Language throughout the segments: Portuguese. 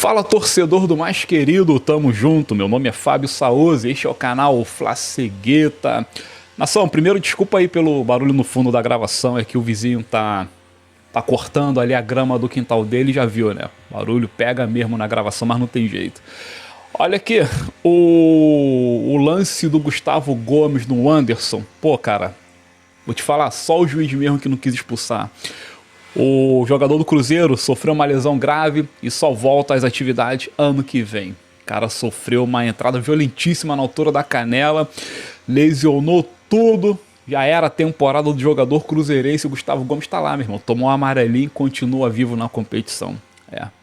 Fala, torcedor do mais querido, tamo junto, meu nome é Fábio Saoz, este é o canal Flacegueta. Nação, primeiro desculpa aí pelo barulho no fundo da gravação, é que o vizinho tá cortando ali a grama do quintal dele, já viu, né? O barulho pega mesmo na gravação, mas não tem jeito. Olha aqui, o lance do Gustavo Gomes no Anderson, pô cara, vou te falar, só o juiz mesmo que não quis expulsar. O jogador do Cruzeiro sofreu uma lesão grave e só volta às atividades ano que vem. O cara sofreu uma entrada violentíssima na altura da canela, lesionou tudo. Já era a temporada do jogador cruzeirense. O Gustavo Gomes tá lá, meu irmão. Tomou um amarelinho e continua vivo na competição.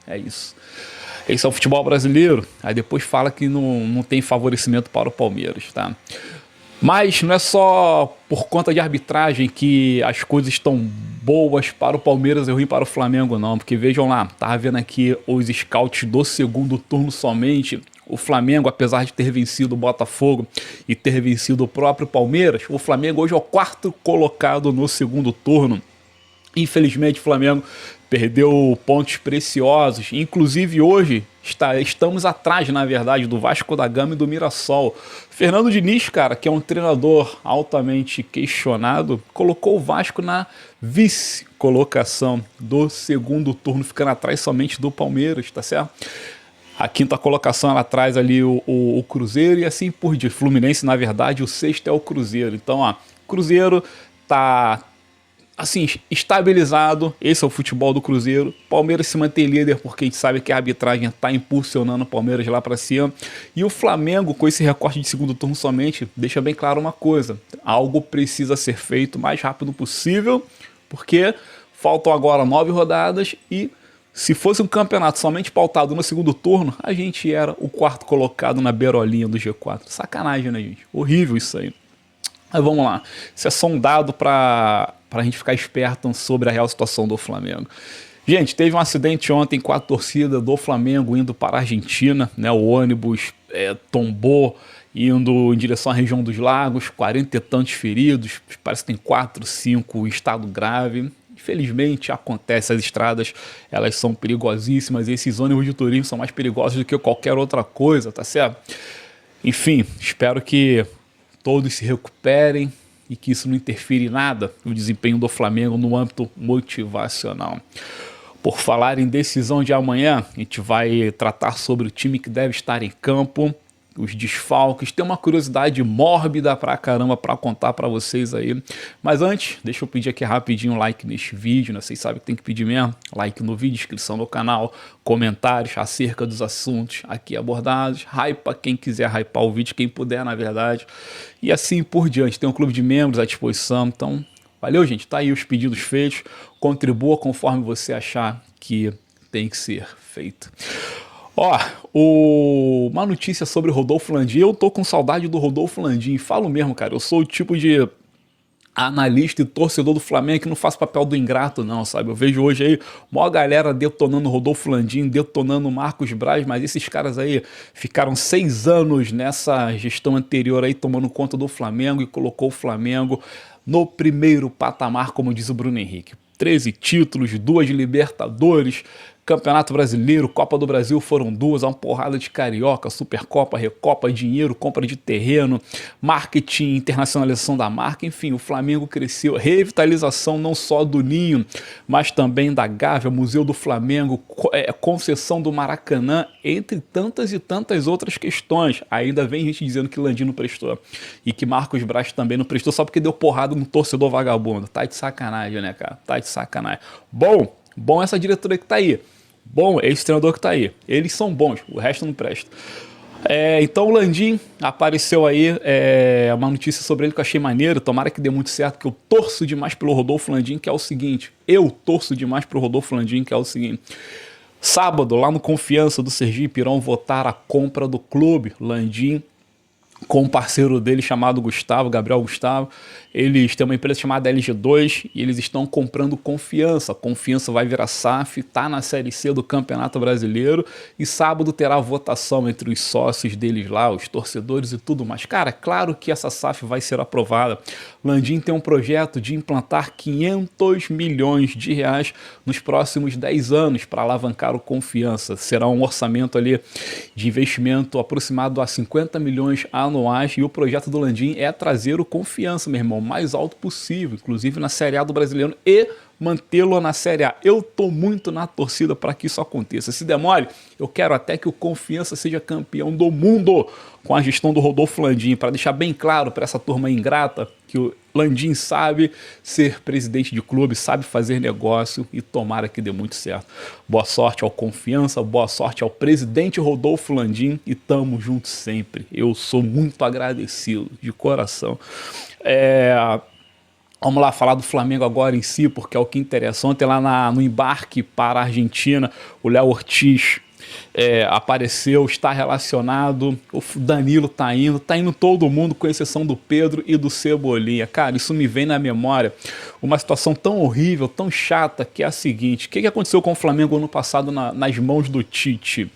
É isso. Esse é o futebol brasileiro. Aí depois fala que não tem favorecimento para o Palmeiras, tá? Mas não é só por conta de arbitragem que as coisas estão boas para o Palmeiras e ruim para o Flamengo, não. Porque vejam lá, tava vendo aqui os scouts do segundo turno somente. O Flamengo, apesar de ter vencido o Botafogo e ter vencido o próprio Palmeiras, o Flamengo hoje é o quarto colocado no segundo turno. Infelizmente o Flamengo perdeu pontos preciosos, inclusive hoje estamos atrás, na verdade, do Vasco da Gama e do Mirassol. Fernando Diniz, cara, que é um treinador altamente questionado, colocou o Vasco na vice-colocação do segundo turno, ficando atrás somente do Palmeiras, tá certo? A quinta colocação ela traz ali o Cruzeiro e assim por diante. Fluminense, na verdade, o sexto é o Cruzeiro. Então, ó, Cruzeiro tá assim, estabilizado, esse é o futebol do Cruzeiro. Palmeiras se mantém líder porque a gente sabe que a arbitragem está impulsionando o Palmeiras lá para cima. E o Flamengo, com esse recorte de segundo turno somente, deixa bem claro uma coisa: algo precisa ser feito o mais rápido possível, porque faltam agora 9 rodadas e se fosse um campeonato somente pautado no segundo turno, a gente era o quarto colocado na beirolinha do G4. Sacanagem, né, gente? Horrível isso aí. Mas vamos lá, isso é só um dado para a gente ficar esperto sobre a real situação do Flamengo. Gente, teve um acidente ontem com a torcida do Flamengo indo para a Argentina, né? O ônibus tombou indo em direção à região dos Lagos, 40 e tantos feridos, parece que tem 4, 5 em estado grave. Infelizmente acontece, as estradas elas são perigosíssimas e esses ônibus de turismo são mais perigosos do que qualquer outra coisa, tá certo? Enfim, espero que todos se recuperem e que isso não interfira em nada no desempenho do Flamengo no âmbito motivacional. Por falar em decisão de amanhã, a gente vai tratar sobre o time que deve estar em campo, os desfalques. Tem uma curiosidade mórbida pra caramba pra contar pra vocês aí. Mas antes, deixa eu pedir aqui rapidinho um like neste vídeo, né? Vocês sabem que tem que pedir mesmo. Like no vídeo, inscrição no canal, comentários acerca dos assuntos aqui abordados. Hypa quem quiser hypar o vídeo, quem puder, na verdade. E assim por diante. Tem um clube de membros à disposição, então valeu, gente. Tá aí os pedidos feitos. Contribua conforme você achar que tem que ser feito. Ó, uma notícia sobre o Rodolfo Landim. Eu tô com saudade do Rodolfo Landim. Falo mesmo, cara. Eu sou o tipo de analista e torcedor do Flamengo que não faz papel do ingrato, não, sabe? Eu vejo hoje aí maior galera detonando o Rodolfo Landim, detonando o Marcos Braz, mas esses caras aí ficaram 6 anos nessa gestão anterior aí tomando conta do Flamengo e colocou o Flamengo no primeiro patamar, como diz o Bruno Henrique. 13 títulos, 2 Libertadores, Campeonato Brasileiro, Copa do Brasil foram 2, uma porrada de Carioca, Supercopa, Recopa, dinheiro, compra de terreno, marketing, internacionalização da marca, enfim, o Flamengo cresceu, revitalização não só do Ninho, mas também da Gávea, Museu do Flamengo, concessão do Maracanã, entre tantas e tantas outras questões. Ainda vem gente dizendo que Landim não prestou e que Marcos Braz também não prestou só porque deu porrada no torcedor vagabundo. Tá de sacanagem, né, cara? Tá de sacanagem. Bom essa diretoria que tá aí. Bom, esse treinador que tá aí. Eles são bons, o resto não presta. Então o Landim apareceu aí, uma notícia sobre ele que eu achei maneiro. Tomara que dê muito certo, que eu torço demais pelo Rodolfo Landim, que é o seguinte. Sábado, lá no Confiança do Sergipe, irão votar a compra do clube. Landim com um parceiro dele chamado Gustavo, Gabriel Gustavo. Eles têm uma empresa chamada LG2 e eles estão comprando Confiança. Confiança vai virar SAF, está na Série C do Campeonato Brasileiro e sábado terá votação entre os sócios deles lá, os torcedores e tudo mais. Cara, claro que essa SAF vai ser aprovada. Landim tem um projeto de implantar 500 milhões de reais nos próximos 10 anos para alavancar o Confiança. Será um orçamento ali de investimento aproximado a 50 milhões anuais e o projeto do Landim é trazer o Confiança, meu irmão, o mais alto possível, inclusive na Série A do Brasileiro e mantê-lo na Série A. Eu tô muito na torcida para que isso aconteça. Se demore, eu quero até que o Confiança seja campeão do mundo com a gestão do Rodolfo Landim, para deixar bem claro para essa turma ingrata que o Landim sabe ser presidente de clube, sabe fazer negócio e tomara que dê muito certo. Boa sorte ao Confiança, boa sorte ao presidente Rodolfo Landim e tamo junto sempre. Eu sou muito agradecido, de coração. Vamos lá falar do Flamengo agora em si, porque é o que interessa. Ontem lá no embarque para a Argentina, o Léo Ortiz apareceu, está relacionado, o Danilo tá indo todo mundo, com exceção do Pedro e do Cebolinha. Cara, isso me vem na memória uma situação tão horrível, tão chata, que é a seguinte: o que aconteceu com o Flamengo ano passado nas mãos do Tite?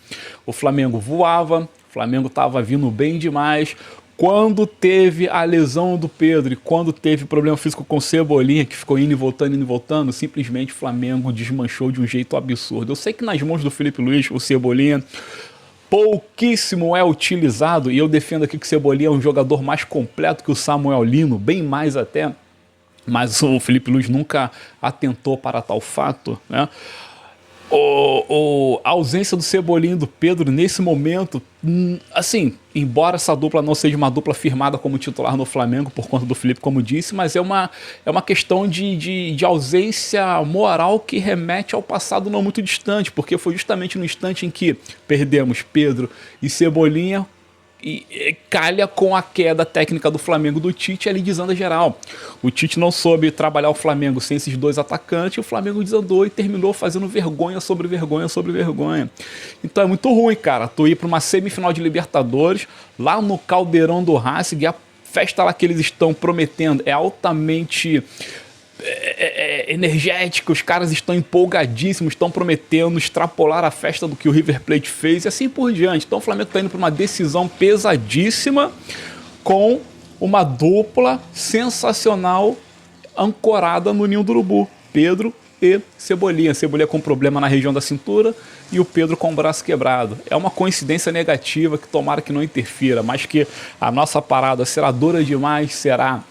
O Flamengo voava, o Flamengo estava vindo bem demais. Quando teve a lesão do Pedro e quando teve problema físico com o Cebolinha, que ficou indo e voltando, simplesmente o Flamengo desmanchou de um jeito absurdo. Eu sei que nas mãos do Felipe Luiz, o Cebolinha pouquíssimo é utilizado, e eu defendo aqui que o Cebolinha é um jogador mais completo que o Samuel Lino, bem mais até, mas o Felipe Luiz nunca atentou para tal fato, né? A ausência do Cebolinha e do Pedro nesse momento, assim, embora essa dupla não seja uma dupla firmada como titular no Flamengo por conta do Felipe, como disse, mas é uma questão de ausência moral que remete ao passado não muito distante, porque foi justamente no instante em que perdemos Pedro e Cebolinha e calha com a queda técnica do Flamengo do Tite, ali desanda geral. O Tite não soube trabalhar o Flamengo sem esses dois atacantes, e o Flamengo desandou e terminou fazendo vergonha sobre vergonha sobre vergonha. Então é muito ruim, cara, tu ir para uma semifinal de Libertadores, lá no Caldeirão do Racing, e a festa lá que eles estão prometendo é altamente energética, os caras estão empolgadíssimos, estão prometendo extrapolar a festa do que o River Plate fez e assim por diante. Então o Flamengo está indo para uma decisão pesadíssima com uma dupla sensacional ancorada no ninho do urubu, Pedro e Cebolinha. Cebolinha com problema na região da cintura e o Pedro com o braço quebrado. É uma coincidência negativa que tomara que não interfira, mas que a nossa parada será dura demais, será.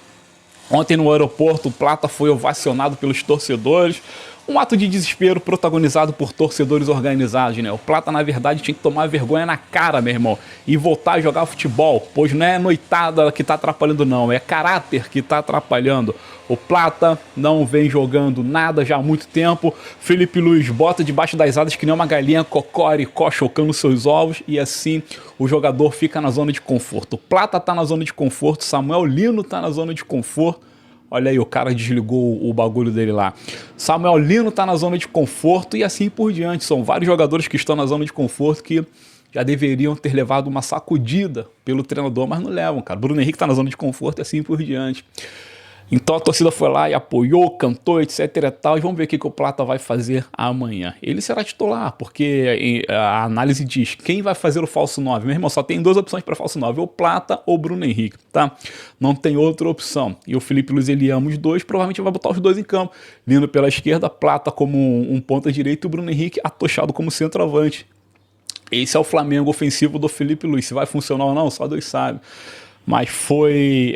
Ontem no aeroporto, o Plata foi ovacionado pelos torcedores. Um ato de desespero protagonizado por torcedores organizados, né? O Plata, na verdade, tinha que tomar vergonha na cara, meu irmão, e voltar a jogar futebol, pois não é noitada que tá atrapalhando, não, é caráter que tá atrapalhando. O Plata não vem jogando nada já há muito tempo. Felipe Luiz bota debaixo das asas que nem uma galinha cocoricó chocando seus ovos, e assim o jogador fica na zona de conforto. O Plata tá na zona de conforto, Samuel Lino tá na zona de conforto. Olha aí, o cara desligou o bagulho dele lá. Samuel Lino tá na zona de conforto e assim por diante. São vários jogadores que estão na zona de conforto que já deveriam ter levado uma sacudida pelo treinador, mas não levam, cara. Bruno Henrique tá na zona de conforto e assim por diante. Então a torcida foi lá e apoiou, cantou, etc e tal. E vamos ver o que o Plata vai fazer amanhã. Ele será titular, porque a análise diz quem vai fazer o falso 9. Meu irmão, só tem duas opções para falso 9, ou Plata ou Bruno Henrique, tá? Não tem outra opção. E o Felipe Luiz, ele ama os dois, provavelmente vai botar os dois em campo. Vindo pela esquerda, Plata como um ponta direito e o Bruno Henrique atochado como centroavante. Esse é o Flamengo ofensivo do Felipe Luiz. Se vai funcionar ou não, só Deus sabe. Mas foi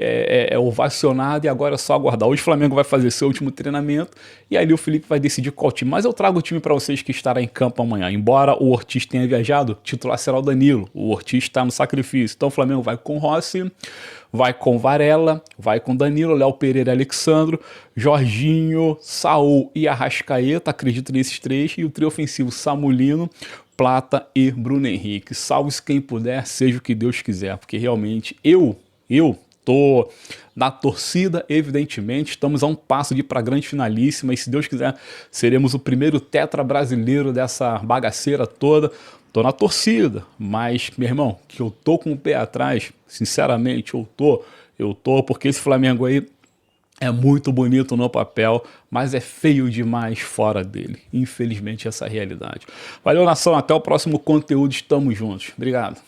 ovacionado e agora é só aguardar. Hoje o Flamengo vai fazer seu último treinamento e ali o Felipe vai decidir qual time. Mas eu trago o time para vocês que estará em campo amanhã. Embora o Ortiz tenha viajado, titular será o Danilo. O Ortiz está no sacrifício. Então o Flamengo vai com Rossi, vai com Varela, vai com Danilo, Léo Pereira, Alexandro, Jorginho, Saul e Arrascaeta. Acredito nesses três. E o trio ofensivo Samulino, Plata e Bruno Henrique. Salve-se quem puder, seja o que Deus quiser, porque realmente eu tô na torcida, evidentemente. Estamos a um passo de ir para a grande finalíssima e, se Deus quiser, seremos o primeiro tetra brasileiro dessa bagaceira toda. Tô na torcida, mas, meu irmão, que eu tô com o pé atrás, sinceramente, eu tô, porque esse Flamengo aí é muito bonito no papel, mas é feio demais fora dele. Infelizmente, essa é a realidade. Valeu, nação. Até o próximo conteúdo. Estamos juntos. Obrigado.